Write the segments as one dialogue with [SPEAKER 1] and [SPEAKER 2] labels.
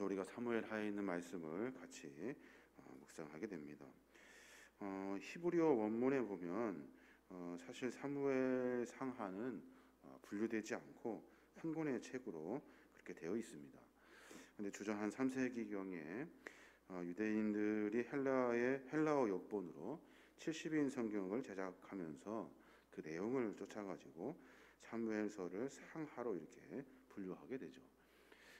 [SPEAKER 1] 우리가 사무엘하에 있는 말씀을 같이 묵상하게 됩니다. 히브리어 원문에 보면 사실 사무엘 상하는 분류되지 않고 한 권의 책으로 그렇게 되어 있습니다. 근데 주전 한 3세기경에 유대인들이 헬라어 역본으로 70인 성경을 제작하면서 그 내용을 쫓아가지고 사무엘서를 상하로 이렇게 분류하게 되죠.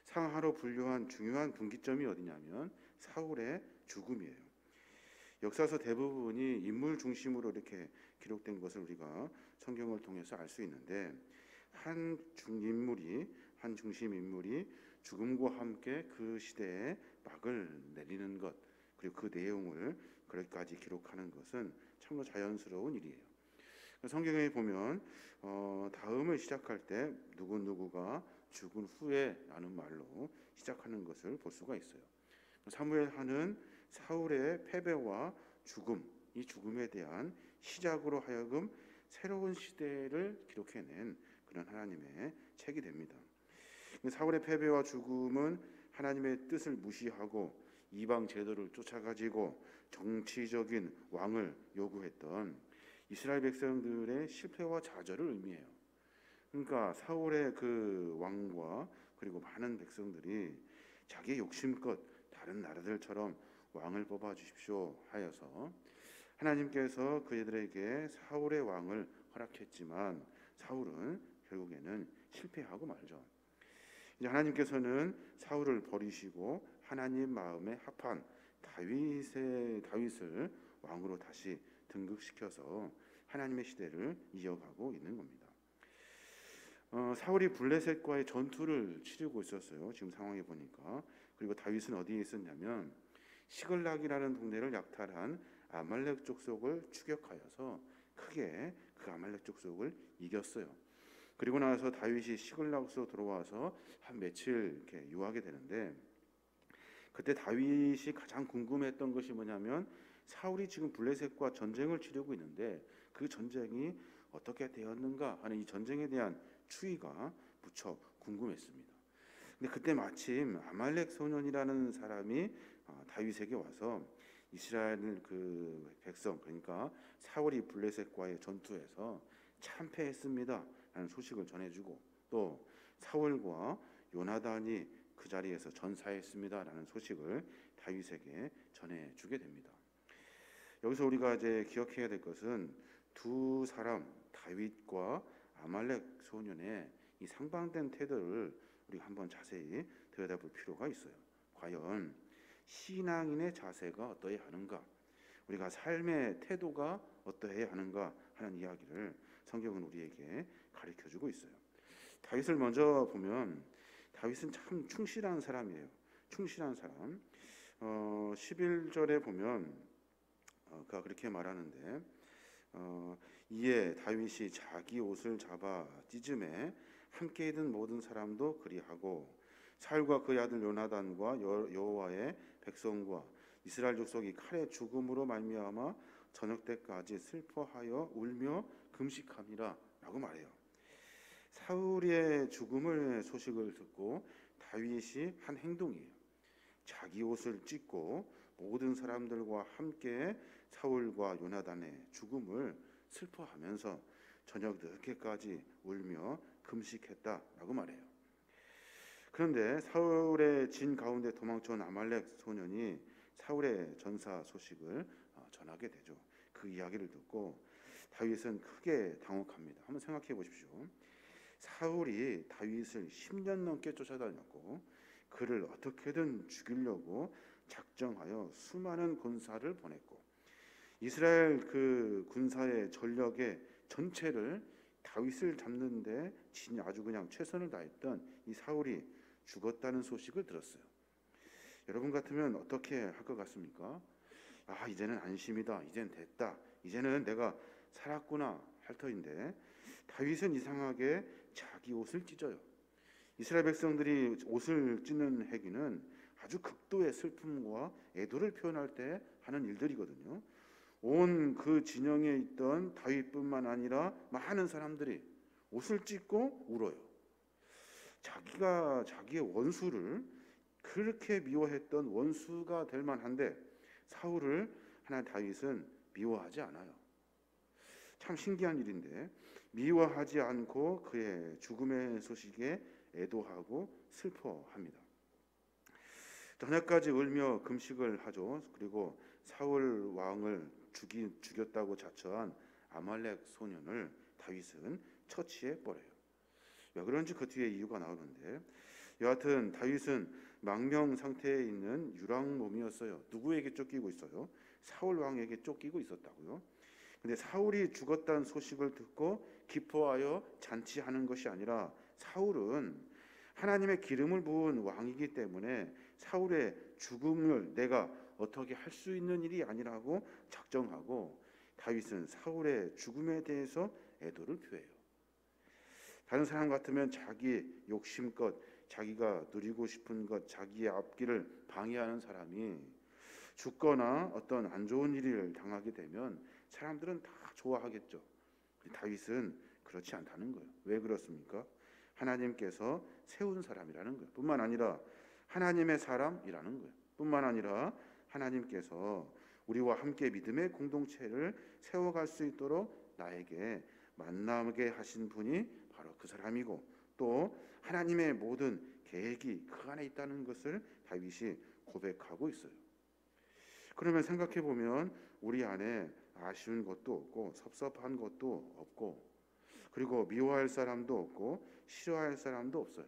[SPEAKER 1] 상하로 분류한 중요한 분기점이 어디냐면 사울의 죽음이에요. 역사서 대부분이 인물 중심으로 이렇게 기록된 것을 우리가 성경을 통해서 알 수 있는데 한 중심 인물이 죽음과 함께 그 시대에 막을 내리는 것, 그리고 그 내용을 그렇게까지 기록하는 것은 참으로 자연스러운 일이에요. 성경에 보면 다음을 시작할 때 누구누구가 죽은 후에 라는 말로 시작하는 것을 볼 수가 있어요. 사무엘하는 사울의 패배와 죽음, 이 죽음에 대한 시작으로 하여금 새로운 시대를 기록해낸 그런 하나님의 책이 됩니다. 사울의 패배와 죽음은 하나님의 뜻을 무시하고 이방 제도를 쫓아가지고 정치적인 왕을 요구했던 이스라엘 백성들의 실패와 좌절을 의미해요. 그러니까 사울의 그 왕과 그리고 많은 백성들이 자기의 욕심껏 다른 나라들처럼 왕을 뽑아 주십시오 하여서 하나님께서 그들에게 사울의 왕을 허락했지만 사울은 결국에는 실패하고 말죠. 이제 하나님께서는 사울을 버리시고 하나님 마음에 합한 다윗을 왕으로 다시 등극시켜서 하나님의 시대를 이어가고 있는 겁니다. 사울이 블레셋과의 전투를 치르고 있었어요. 지금 상황에 보니까. 그리고 다윗은 어디에 있었냐면 시글락이라는 동네를 약탈한 아말렉 족속을 추격하여서 크게 그 아말렉 족속을 이겼어요. 그리고 나서 다윗이 시글락으로 들어와서 한 며칠 이렇게 유하게 되는데 그때 다윗이 가장 궁금했던 것이 뭐냐면 사울이 지금 블레셋과 전쟁을 치르고 있는데 그 전쟁이 어떻게 되었는가 하는 이 전쟁에 대한 추이가 무척 궁금했습니다. 근데 그때 마침 아말렉 소년이라는 사람이 다윗에게 와서 이스라엘 그 백성, 그러니까 사울이 블레셋과의 전투에서 참패했습니다 라는 소식을 전해주고 또 사울과 요나단이 그 자리에서 전사했습니다 라는 소식을 다윗에게 전해주게 됩니다. 여기서 우리가 이제 기억해야 될 것은 두 사람 다윗과 아말렉 소년의 이 상반된 태도를 우리가 한번 자세히 들여다볼 필요가 있어요. 과연 신앙인의 자세가 어떠해야 하는가, 우리가 삶의 태도가 어떠해야 하는가 하는 이야기를 성경은 우리에게 가르쳐주고 있어요. 다윗을 먼저 보면 다윗은 참 충실한 사람이에요. 충실한 사람. 11절에 보면 그가 그렇게 말하는데 이에 다윗이 자기 옷을 잡아 찢음에 함께 있는 모든 사람도 그리하고 사울과 그의 아들 요나단과 여호와의 백성과 이스라엘 족속이 칼의 죽음으로 말미암아 저녁 때까지 슬퍼하여 울며 금식함이라 라고 말해요. 사울의 죽음의 소식을 듣고 다윗이 한 행동이에요. 자기 옷을 찢고 모든 사람들과 함께 사울과 요나단의 죽음을 슬퍼하면서 저녁 늦게까지 울며 금식했다라고 말해요. 그런데 사울의 진 가운데 도망쳐온 아말렉 소년이 사울의 전사 소식을 전하게 되죠. 그 이야기를 듣고 다윗은 크게 당혹합니다. 한번 생각해 보십시오. 사울이 다윗을 10년 넘게 쫓아다녔고 그를 어떻게든 죽이려고 작정하여 수많은 군사를 보냈고 이스라엘 그 군사의 전력의 전체를 다윗을 잡는데 아주 그냥 최선을 다했던 이 사울이 죽었다는 소식을 들었어요. 여러분 같으면 어떻게 할 것 같습니까? 이제는 안심이다, 이제는 됐다, 이제는 내가 살았구나 할 터인데 다윗은 이상하게 자기 옷을 찢어요. 이스라엘 백성들이 옷을 찢는 행위는 아주 극도의 슬픔과 애도를 표현할 때 하는 일들이거든요. 온 그 진영에 있던 다윗뿐만 아니라 많은 사람들이 옷을 찢고 울어요. 자기가 자기의 원수를 그렇게 미워했던 원수가 될 만한데 사울을 다윗은 미워하지 않아요. 참 신기한 일인데 미워하지 않고 그의 죽음의 소식에 애도하고 슬퍼합니다. 저녁까지 울며 금식을 하죠. 그리고 사울 왕을 죽였다고 자처한 아말렉 소년을 다윗은 처치해 버려요. 왜 그런지 그 뒤에 이유가 나오는데, 여하튼 다윗은 망명 상태에 있는 유랑몸이었어요. 누구에게 쫓기고 있어요? 사울 왕에게 쫓기고 있었다고요. 근데 사울이 죽었다는 소식을 듣고 기뻐하여 잔치하는 것이 아니라, 사울은 하나님의 기름을 부은 왕이기 때문에 사울의 죽음을 내가 어떻게 할 수 있는 일이 아니라고 작정하고 다윗은 사울의 죽음에 대해서 애도를 표해요. 다른 사람 같으면 자기 욕심껏 자기가 누리고 싶은 것, 자기의 앞길을 방해하는 사람이 죽거나 어떤 안 좋은 일을 당하게 되면 사람들은 다 좋아하겠죠. 다윗은 그렇지 않다는 거예요. 왜 그렇습니까? 하나님께서 세운 사람이라는 거예요. 뿐만 아니라 하나님의 사람이라는 거예요. 뿐만 아니라 하나님께서 우리와 함께 믿음의 공동체를 세워갈 수 있도록 나에게 만나게 하신 분이 바로 그 사람이고, 또 하나님의 모든 계획이 그 안에 있다는 것을 다윗이 고백하고 있어요. 그러면 생각해 보면 우리 안에 아쉬운 것도 없고 섭섭한 것도 없고, 그리고 미워할 사람도 없고 싫어할 사람도 없어요.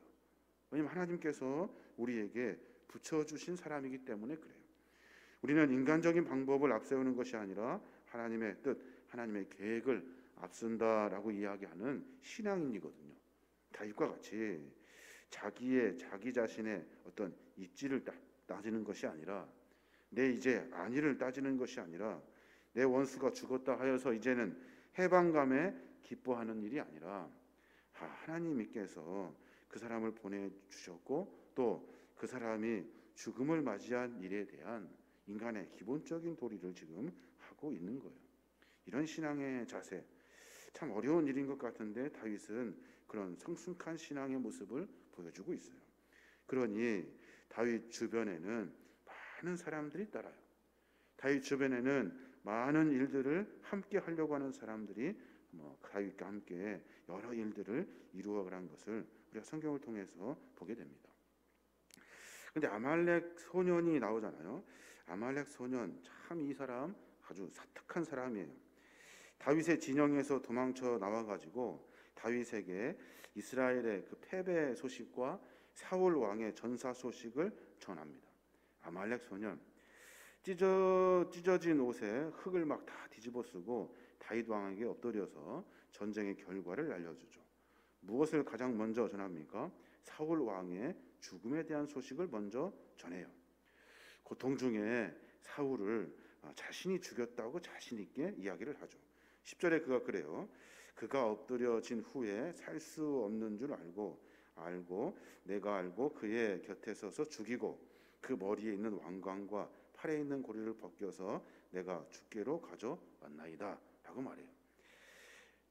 [SPEAKER 1] 왜냐하면 하나님께서 우리에게 붙여주신 사람이기 때문에 그래요. 우리는 인간적인 방법을 앞세우는 것이 아니라 하나님의 뜻, 하나님의 계획을 앞선다라고 이야기하는 신앙인이거든요. 다윗과 같이 자기 자신의 어떤 입지를 따지는 것이 아니라, 내 이제 안위를 따지는 것이 아니라, 내 원수가 죽었다 하여서 이제는 해방감에 기뻐하는 일이 아니라, 하나님께서 그 사람을 보내주셨고 또 그 사람이 죽음을 맞이한 일에 대한 인간의 기본적인 도리를 지금 하고 있는 거예요. 이런 신앙의 자세, 참 어려운 일인 것 같은데 다윗은 그런 성숙한 신앙의 모습을 보여주고 있어요. 그러니 다윗 주변에는 많은 사람들이 따라요. 다윗 주변에는 많은 일들을 함께 하려고 하는 사람들이 다윗과 함께 여러 일들을 이루어가는 것을 우리가 성경을 통해서 보게 됩니다. 근데 아말렉 소년이 나오잖아요. 아말렉 소년, 참 이 사람 아주 사특한 사람이에요. 다윗의 진영에서 도망쳐 나와가지고 다윗에게 이스라엘의 그 패배 소식과 사울 왕의 전사 소식을 전합니다. 아말렉 소년, 찢어진 옷에 흙을 막 다 뒤집어 쓰고 다윗 왕에게 엎드려서 전쟁의 결과를 알려주죠. 무엇을 가장 먼저 전합니까? 사울 왕의 죽음에 대한 소식을 먼저 전해요. 고통 중에 사울을 자신이 죽였다고 자신 있게 이야기를 하죠. 10절에 그가 그래요. 그가 엎드려진 후에 살 수 없는 줄 알고 내가 알고 그의 곁에 서서 죽이고 그 머리에 있는 왕관과 팔에 있는 고리를 벗겨서 내가 주께로 가져왔나이다 라고 말해요.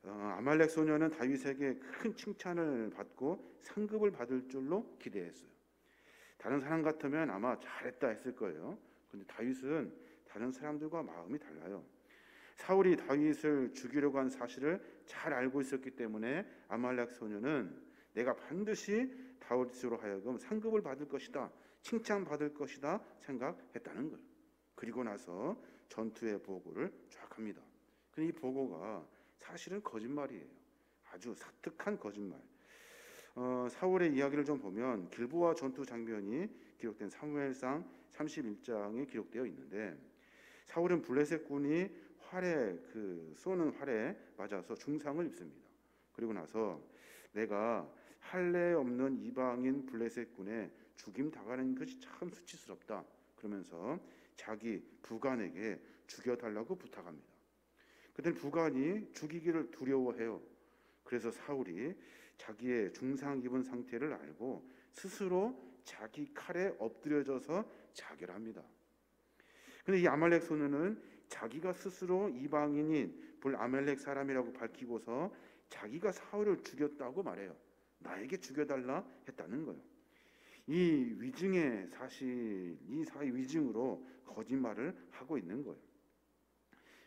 [SPEAKER 1] 아말렉 소년은 다윗에게 큰 칭찬을 받고 상급을 받을 줄로 기대했어요. 다른 사람 같으면 아마 잘했다 했을 거예요. 그런데 다윗은 다른 사람들과 마음이 달라요. 사울이 다윗을 죽이려고 한 사실을 잘 알고 있었기 때문에 아말렉 소년은 내가 반드시 다윗으로 하여금 상급을 받을 것이다, 칭찬받을 것이다 생각했다는 거예요. 그리고 나서 전투의 보고를 쫙 합니다. 근데 이 보고가 사실은 거짓말이에요. 아주 사특한 거짓말. 사울의 이야기를 좀 보면 길보아 전투 장면이 기록된 사무엘상 31장에 기록되어 있는데, 사울은 블레셋 군이 쏘는 활에 맞아서 중상을 입습니다. 그리고 나서 내가 할례 없는 이방인 블레셋 군에 죽임 당하는 것이 참 수치스럽다 그러면서 자기 부관에게 죽여달라고 부탁합니다. 그때 부관이 죽이기를 두려워해요. 그래서 사울이 자기의 중상 입은 상태를 알고 스스로 자기 칼에 엎드려져서 자결합니다. 근데 이 아말렉 소년은 자기가 스스로 이방인인 아말렉 사람이라고 밝히고서 자기가 사울을 죽였다고 말해요. 나에게 죽여달라 했다는 거예요. 이 위증의 사실, 이 사회 위증으로 거짓말을 하고 있는 거예요.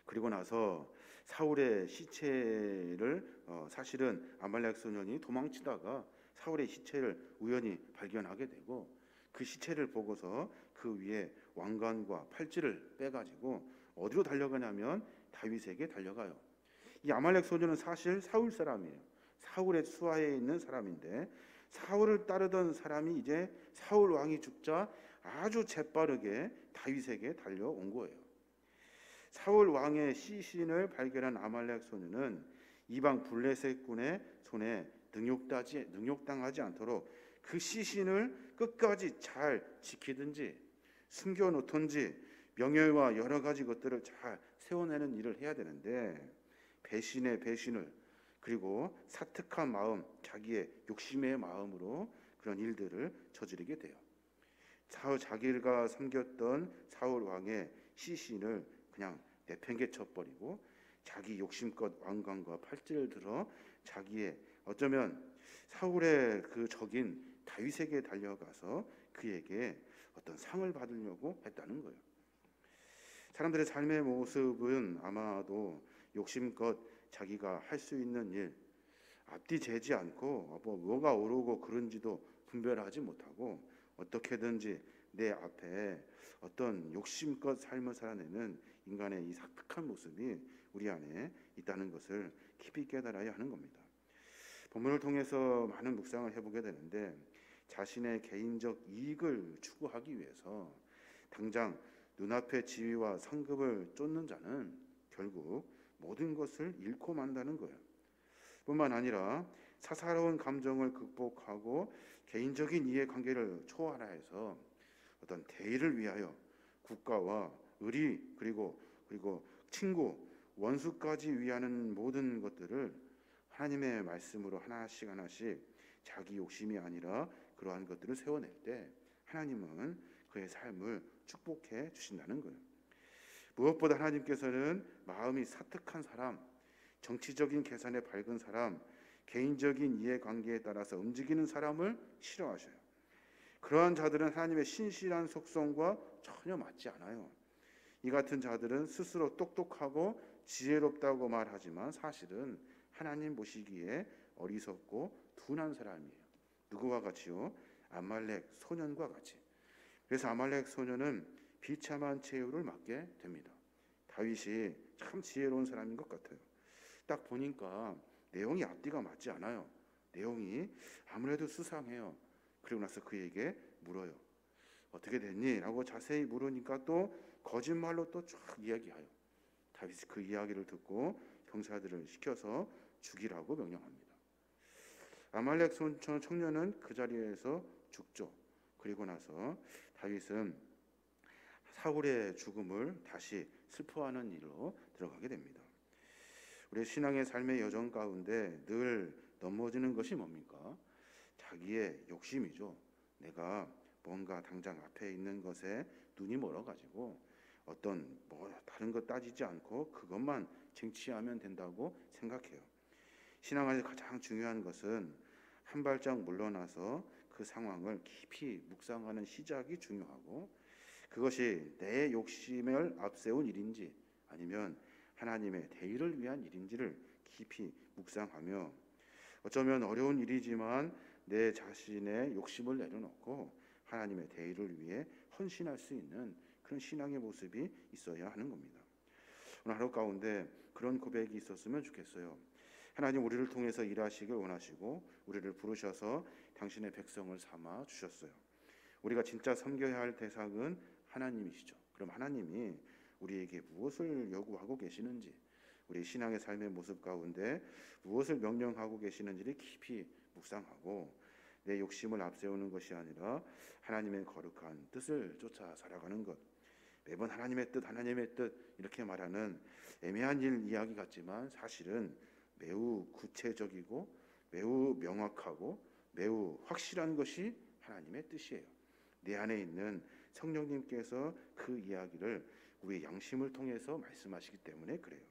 [SPEAKER 1] 그리고 나서 사울의 시체를 사실은 아말렉 소년이 도망치다가 사울의 시체를 우연히 발견하게 되고, 그 시체를 보고서 그 위에 왕관과 팔찌를 빼가지고 어디로 달려가냐면 다윗에게 달려가요. 이 아말렉 소년은 사실 사울 사람이에요. 사울의 수하에 있는 사람인데, 사울을 따르던 사람이 이제 사울 왕이 죽자 아주 재빠르게 다윗에게 달려온 거예요. 사울 왕의 시신을 발견한 아말렉 소년은 이방 블레셋 군의 손에 능욕당하지 않도록 그 시신을 끝까지 잘 지키든지 숨겨놓든지 명예와 여러 가지 것들을 잘 세워내는 일을 해야 되는데, 배신의 배신을, 그리고 사특한 마음, 자기의 욕심의 마음으로 그런 일들을 저지르게 돼요. 자기가 섬겼던 사울 왕의 시신을 그냥 내팽개쳐 버리고 자기 욕심껏 왕관과 팔찌를 들어 자기의, 어쩌면 사울의 그 적인 다윗에게 달려가서 그에게 어떤 상을 받으려고 했다는 거예요. 사람들의 삶의 모습은 아마도 욕심껏 자기가 할 수 있는 일, 앞뒤 재지 않고 뭐가 옳고 그른지도 분별하지 못하고 어떻게든지 내 앞에 어떤 욕심껏 삶을 살아내는 인간의 이 사특한 모습이 우리 안에 있다는 것을 깊이 깨달아야 하는 겁니다. 본문을 통해서 많은 묵상을 해보게 되는데, 자신의 개인적 이익을 추구하기 위해서 당장 눈앞의 지위와 상급을 쫓는 자는 결국 모든 것을 잃고 만다는 거예요. 뿐만 아니라 사사로운 감정을 극복하고 개인적인 이해관계를 초월해서 어떤 대의를 위하여 국가와 의리, 그리고 친구, 원수까지 위하는 모든 것들을 하나님의 말씀으로 하나씩 자기 욕심이 아니라 그러한 것들을 세워낼 때 하나님은 그의 삶을 축복해 주신다는 거예요. 무엇보다 하나님께서는 마음이 사특한 사람, 정치적인 계산에 밝은 사람, 개인적인 이해관계에 따라서 움직이는 사람을 싫어하셔요. 그러한 자들은 하나님의 신실한 속성과 전혀 맞지 않아요. 이 같은 자들은 스스로 똑똑하고 지혜롭다고 말하지만 사실은 하나님 보시기에 어리석고 둔한 사람이에요. 누구와 같이요? 아말렉 소년과 같이. 그래서 아말렉 소년은 비참한 최후를 맞게 됩니다. 다윗이 참 지혜로운 사람인 것 같아요. 딱 보니까 내용이 앞뒤가 맞지 않아요. 내용이 아무래도 수상해요. 그리고 나서 그에게 물어요. 어떻게 됐니? 라고 자세히 물으니까 또 거짓말로 또 쫙 이야기해요. 다윗이 그 이야기를 듣고 병사들을 시켜서 죽이라고 명령합니다. 아말렉 청년은 그 자리에서 죽죠. 그리고 나서 다윗은 사울의 죽음을 다시 슬퍼하는 일로 들어가게 됩니다. 우리 신앙의 삶의 여정 가운데 늘 넘어지는 것이 뭡니까? 자기의 욕심이죠. 내가 뭔가 당장 앞에 있는 것에 눈이 멀어가지고 어떤 다른 것 따지지 않고 그것만 쟁취하면 된다고 생각해요. 신앙에서 가장 중요한 것은 한 발짝 물러나서 그 상황을 깊이 묵상하는 시작이 중요하고, 그것이 내 욕심을 앞세운 일인지 아니면 하나님의 대의를 위한 일인지를 깊이 묵상하며, 어쩌면 어려운 일이지만 내 자신의 욕심을 내려놓고 하나님의 대의를 위해 헌신할 수 있는 그런 신앙의 모습이 있어야 하는 겁니다. 오늘 하루 가운데 그런 고백이 있었으면 좋겠어요. 하나님 우리를 통해서 일하시길 원하시고 우리를 부르셔서 당신의 백성을 삼아 주셨어요. 우리가 진짜 섬겨야 할 대상은 하나님이시죠. 그럼 하나님이 우리에게 무엇을 요구하고 계시는지, 우리 신앙의 삶의 모습 가운데 무엇을 명령하고 계시는지를 깊이 묵상하고 내 욕심을 앞세우는 것이 아니라 하나님의 거룩한 뜻을 쫓아 살아가는 것. 매번 하나님의 뜻 이렇게 말하는 애매한 이야기 같지만 사실은 매우 구체적이고 매우 명확하고 매우 확실한 것이 하나님의 뜻이에요. 내 안에 있는 성령님께서 그 이야기를 우리의 양심을 통해서 말씀하시기 때문에 그래요.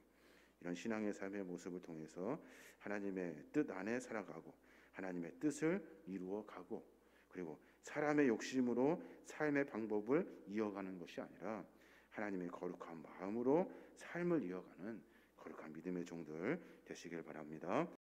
[SPEAKER 1] 이런 신앙의 삶의 모습을 통해서 하나님의 뜻 안에 살아가고 하나님의 뜻을 이루어 가고, 그리고 사람의 욕심으로 삶의 방법을 이어가는 것이 아니라 하나님의 거룩한 마음으로 삶을 이어가는 거룩한 믿음의 종들 되시길 바랍니다.